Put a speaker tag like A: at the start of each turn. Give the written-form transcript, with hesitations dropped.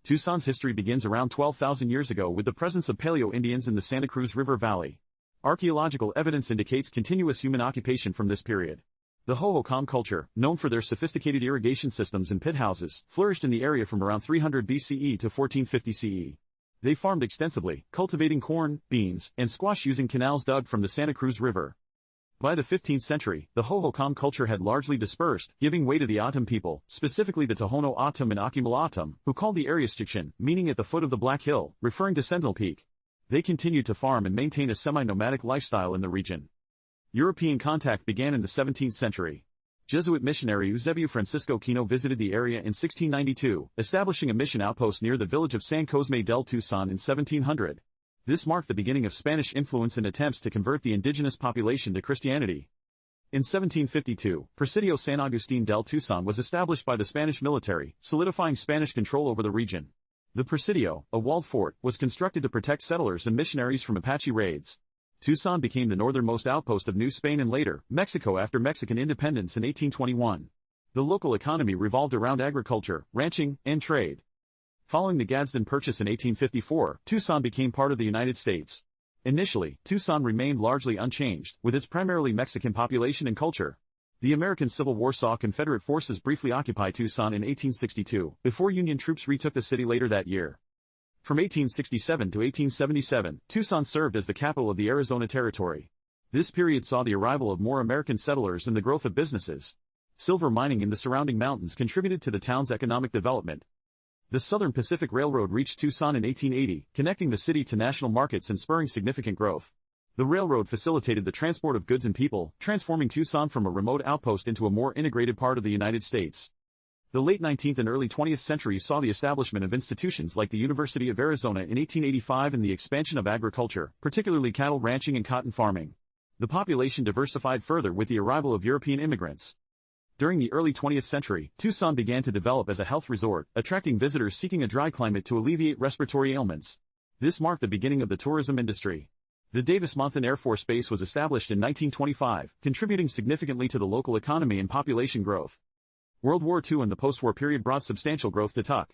A: Tucson's history begins around 12,000 years ago with the presence of Paleo-Indians in the Santa Cruz River Valley. Archaeological evidence indicates continuous human occupation from this period. The Hohokam culture, known for their sophisticated irrigation systems and pit houses, flourished in the area from around 300 BCE to 1450 CE. They farmed extensively, cultivating corn, beans, and squash using canals dug from the Santa Cruz River. By the 15th century, the Hohokam culture had largely dispersed, giving way to the Atum people, specifically the Tohono Atum and Akimel Atum, who called the area Stjukshon, meaning at the foot of the Black Hill, referring to Sentinel Peak. They continued to farm and maintain a semi-nomadic lifestyle in the region. European contact began in the 17th century. Jesuit missionary Eusebio Francisco Kino visited the area in 1692, establishing a mission outpost near the village of San Cosme del Tucson in 1700. This marked the beginning of Spanish influence and attempts to convert the indigenous population to Christianity. In 1752, Presidio San Agustin del Tucson was established by the Spanish military, solidifying Spanish control over the region. The Presidio, a walled fort, was constructed to protect settlers and missionaries from Apache raids. Tucson became the northernmost outpost of New Spain and later, Mexico after Mexican independence in 1821. The local economy revolved around agriculture, ranching, and trade. Following the Gadsden Purchase in 1854, Tucson became part of the United States. Initially, Tucson remained largely unchanged, with its primarily Mexican population and culture. The American Civil War saw Confederate forces briefly occupy Tucson in 1862, before Union troops retook the city later that year. From 1867 to 1877, Tucson served as the capital of the Arizona Territory. This period saw the arrival of more American settlers and the growth of businesses. Silver mining in the surrounding mountains contributed to the town's economic development. The Southern Pacific Railroad reached Tucson in 1880, connecting the city to national markets and spurring significant growth. The railroad facilitated the transport of goods and people, transforming Tucson from a remote outpost into a more integrated part of the United States. The late 19th and early 20th centuries saw the establishment of institutions like the University of Arizona in 1885 and the expansion of agriculture, particularly cattle ranching and cotton farming. The population diversified further with the arrival of European immigrants. During the early 20th century, Tucson began to develop as a health resort, attracting visitors seeking a dry climate to alleviate respiratory ailments. This marked the beginning of the tourism industry. The Davis-Monthan Air Force Base was established in 1925, contributing significantly to the local economy and population growth. World War II and the post-war period brought substantial growth to Tuc.